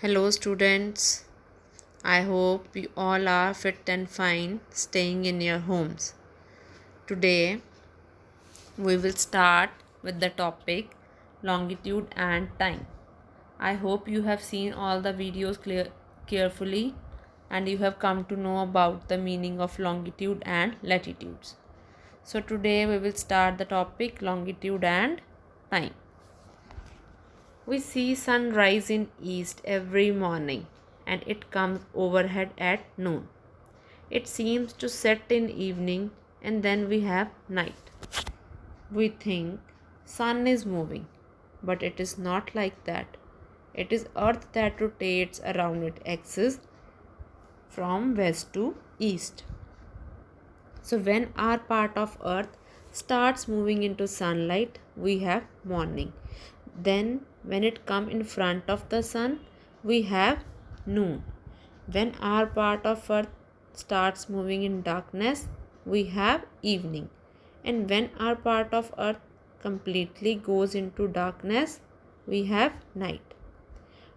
Hello, students. I hope you all are fit and fine staying in your homes. Today, we will start with the topic longitude and time. I hope you have seen all the videos carefully and you have come to know about the meaning of longitude and latitudes. So, today we will start the topic longitude and time. We see sunrise in east every morning and it comes overhead at noon. It seems to set in evening and then we have night. We think sun is moving, but it is not like that. It is earth that rotates around its axis from west to east. So when our part of earth starts moving into sunlight, we have morning. Then when it come in front of the sun, we have noon. When our part of earth starts moving in darkness, we have evening. And when our part of earth completely goes into darkness, we have night.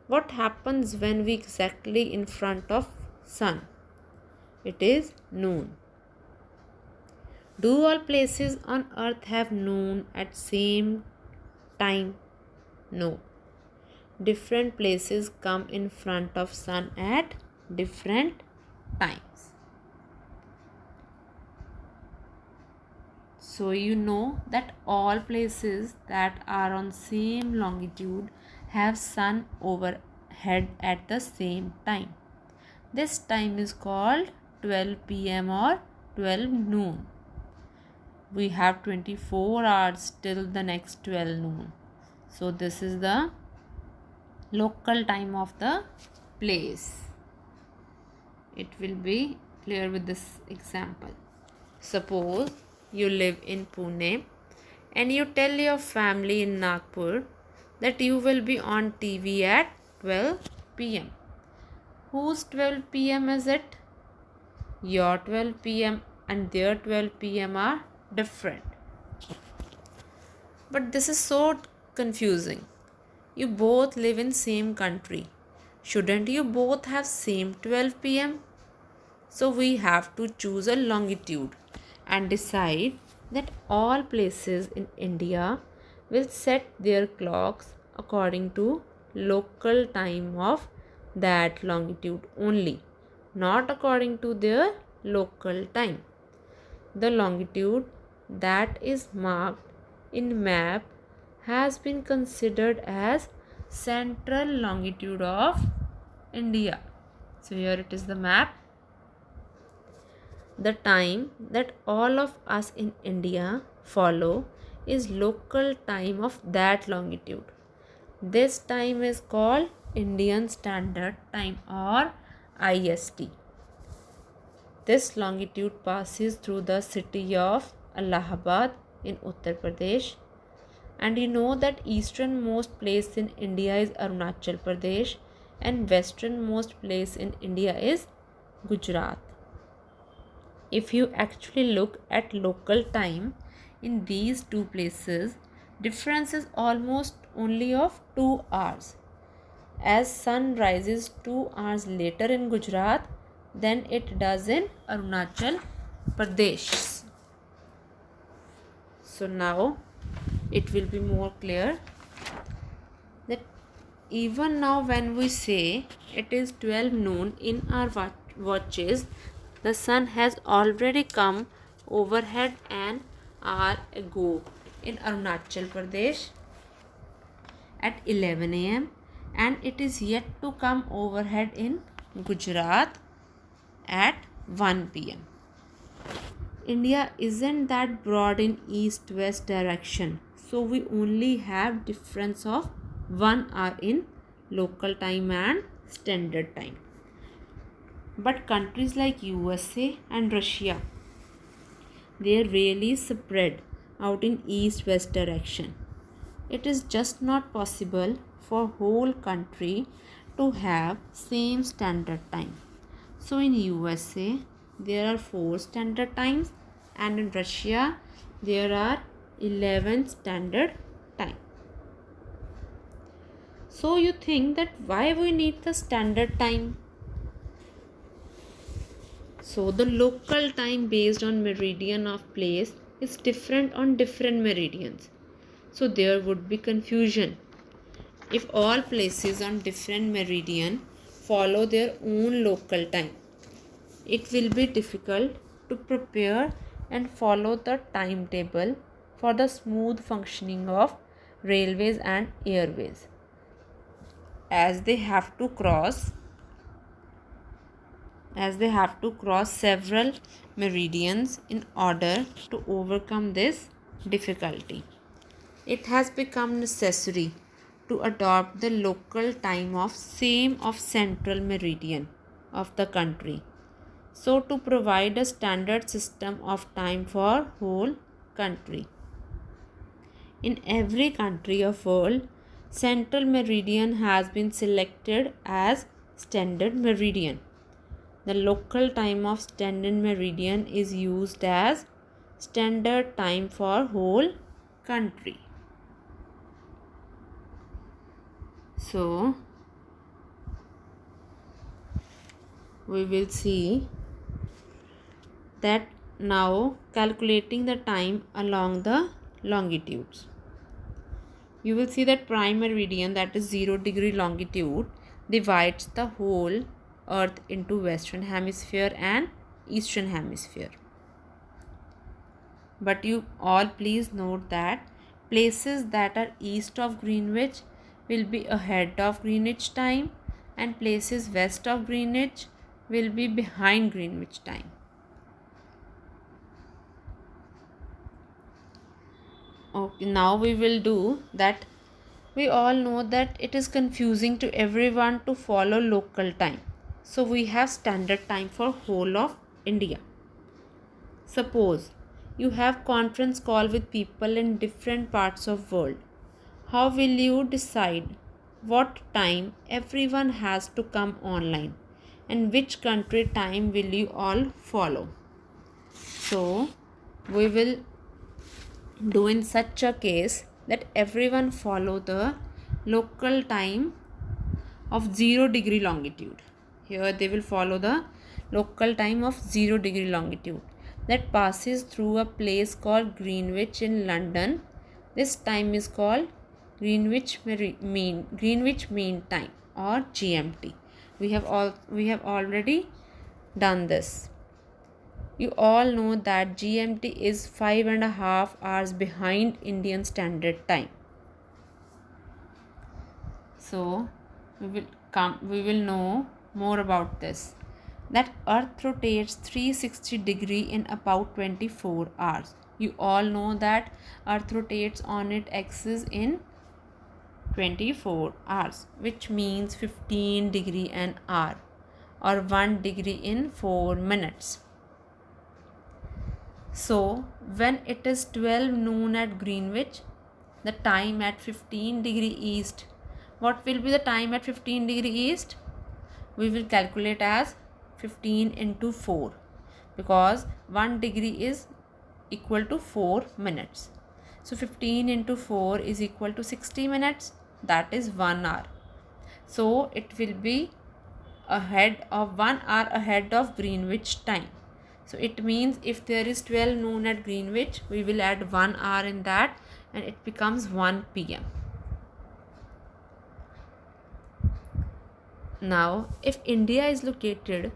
What happens when we exactly in front of sun? It is noon. Do all places on earth have noon at same time? No. Different places come in front of sun at different times. So you know that all places that are on same longitude have sun overhead at the same time. This time is called 12 pm or 12 noon. We have 24 hours till the next 12 noon. So this is the local time of the place. It will be clear with this example. Suppose you live in Pune and you tell your family in Nagpur that you will be on TV at 12 pm. Whose 12 pm is it? Your 12 pm and their 12 pm are different. But this is so confusing. You both live in same country. Shouldn't you both have same 12 pm? So we have to choose a longitude and decide that all places in India will set their clocks according to local time of that longitude only, not according to their local time. The longitude that is marked in map has been considered as central longitude of India. So here it is the map. The time that all of us in India follow is local time of that longitude. This time is called Indian Standard Time or IST. This longitude passes through the city of Allahabad in Uttar Pradesh. And you know that easternmost place in India is Arunachal Pradesh and westernmost place in India is Gujarat. If you actually look at local time in these two places, difference is almost only of 2 hours. As sun rises 2 hours later in Gujarat than it does in Arunachal Pradesh. So now it will be more clear that even now when we say it is 12 noon in our watches, the sun has already come overhead an hour ago in Arunachal Pradesh at 11 am and it is yet to come overhead in Gujarat at 1 pm. India isn't that broad in east-west direction, so we only have difference of 1 hour in local time and standard time. But countries like USA and Russia, they are really spread out in east-west direction. It is just not possible for whole country to have same standard time. So in USA there are 4 standard times and in Russia there are 11 standard time. So you think that why we need the standard time? So the local time based on meridian of place is different on different meridians. So there would be confusion if all places on different meridian follow their own local time. It will be difficult to prepare and follow the timetable for the smooth functioning of railways and airways, as they have to cross several meridians in order to overcome this difficulty. It has become necessary to adopt the local time of same of central meridian of the country, so to provide a standard system of time for whole country. In every country of world, central meridian has been selected as standard meridian. The local time of standard meridian is used as standard time for whole country. So we will see that now calculating the time along the longitudes. You will see that prime meridian, that is 0 degree longitude, divides the whole earth into western hemisphere and eastern hemisphere. But you all please note that places that are east of Greenwich will be ahead of Greenwich time and places west of Greenwich will be behind Greenwich time. Okay, now we will do that. We all know that it is confusing to everyone to follow local time. So we have standard time for whole of India. Suppose you have conference call with people in different parts of world. How will you decide what time everyone has to come online and which country time will you all follow? So we will do in such a case that everyone follow the local time of 0 degree longitude. Here they will follow the local time of 0 degree longitude that passes through a place called Greenwich in London. This time is called Greenwich Mean Time or GMT. We have already done this. You all know that GMT is 5.5 hours behind Indian Standard Time. So we will know more about this. That Earth rotates 360 in about 24 hours. You all know that Earth rotates on its axis in 24 hours, which means 15 an hour or 1 degree in 4 minutes. So when it is 12 noon at Greenwich, the time at 15 east, what will be the time at 15 east? We will calculate as 15 into 4 because 1 degree is equal to 4 minutes. So 15 into 4 is equal to 60 minutes, that is 1 hour. So it will be ahead of 1 hour ahead of Greenwich time. So it means if there is 12 noon at Greenwich, we will add 1 hour in that and it becomes 1 p.m. Now if India is located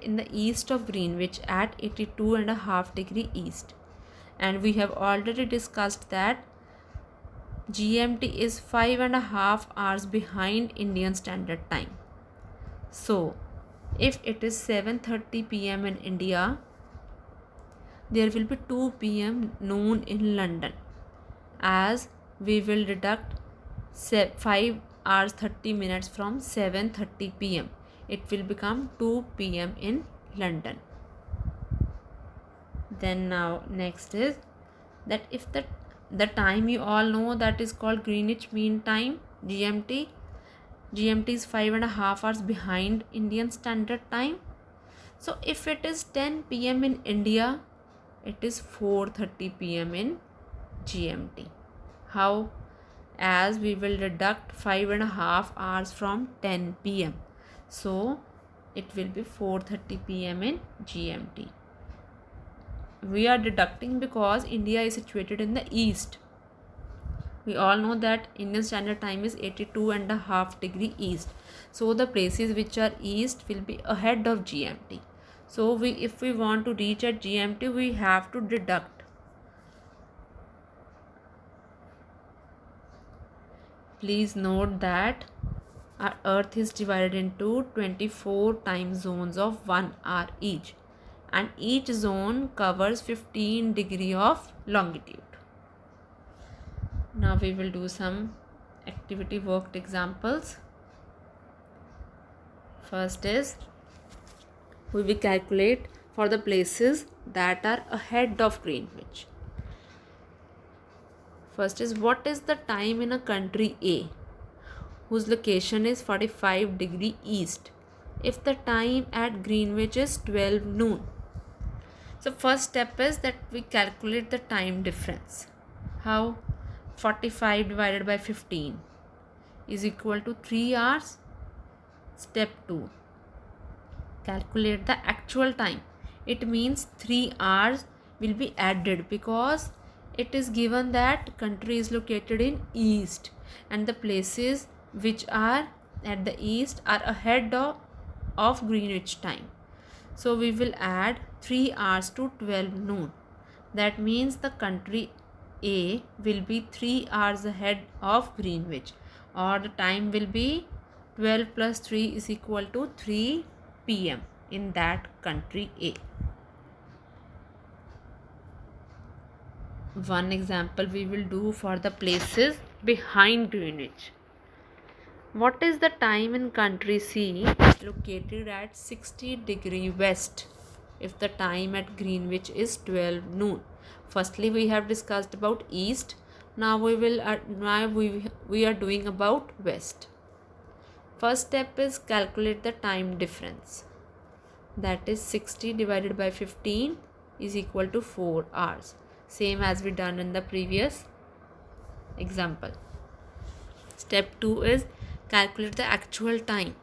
in the east of Greenwich at 82.5 east, and we have already discussed that GMT is 5.5 hours behind Indian Standard Time. So if it is 7:30 p.m. in India, there will be 2 p.m. noon in London, as we will deduct 5 hours 30 minutes from 7:30 p.m. It will become 2 p.m. in London. Then now next is that if the time you all know that is called Greenwich Mean Time, GMT. GMT is 5.5 hours behind Indian Standard Time. So if it is 10 p.m. in India, it is 4:30 p.m. in GMT. How as we will deduct 5.5 hours from 10 p.m. So it will be 4:30 p.m. in GMT. We are deducting because India is situated in the east. We all know that Indian Standard Time is 82.5 degree east. So the places which are east will be ahead of GMT. So if we want to reach at GMT, we have to deduct. Please note that our Earth is divided into 24 time zones of 1 hour each, and each zone covers 15 degree of longitude. Now we will do some activity worked examples. First is, we will calculate for the places that are ahead of Greenwich. First is, what is the time in a country A whose location is 45 degree east if the time at Greenwich is 12 noon? So first step is that we calculate the time difference. How? 45 divided by 15 is equal to 3 hours. Step 2, calculate the actual time. It means 3 hours will be added because it is given that country is located in east and the places which are at the east are ahead of Greenwich time. So we will add 3 hours to 12 noon. That means the country A will be 3 hours ahead of Greenwich, or the time will be 12 plus 3 is equal to 3 p.m. in that country A. One example we will do for the places behind Greenwich. What is the time in country C located at 60 degree west if the time at Greenwich is 12 noon? Firstly, we have discussed about east. Now we are doing about west. First step is calculate the time difference. That is 60 divided by 15 is equal to 4 hours. Same as we done in the previous example. Step 2 is calculate the actual time.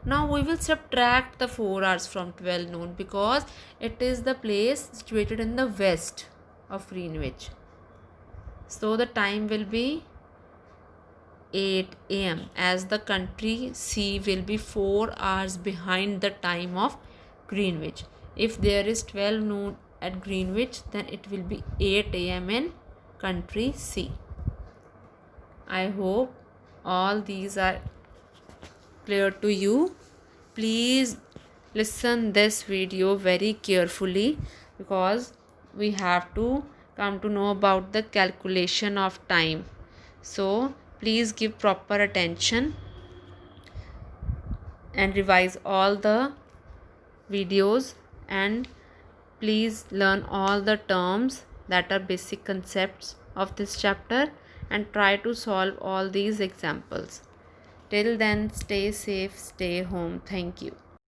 Now we will subtract the 4 hours from 12 noon because it is the place situated in the west of Greenwich. So the time will be 8 a.m. as the country C will be 4 hours behind the time of Greenwich. If there is 12 noon at Greenwich, then it will be 8 a.m. in country C. I hope all these are clear to you. Please listen this video very carefully because we have to come to know about the calculation of time. So please give proper attention and revise all the videos, and please learn all the terms that are basic concepts of this chapter and try to solve all these examples. Till then, stay safe, stay home. Thank you.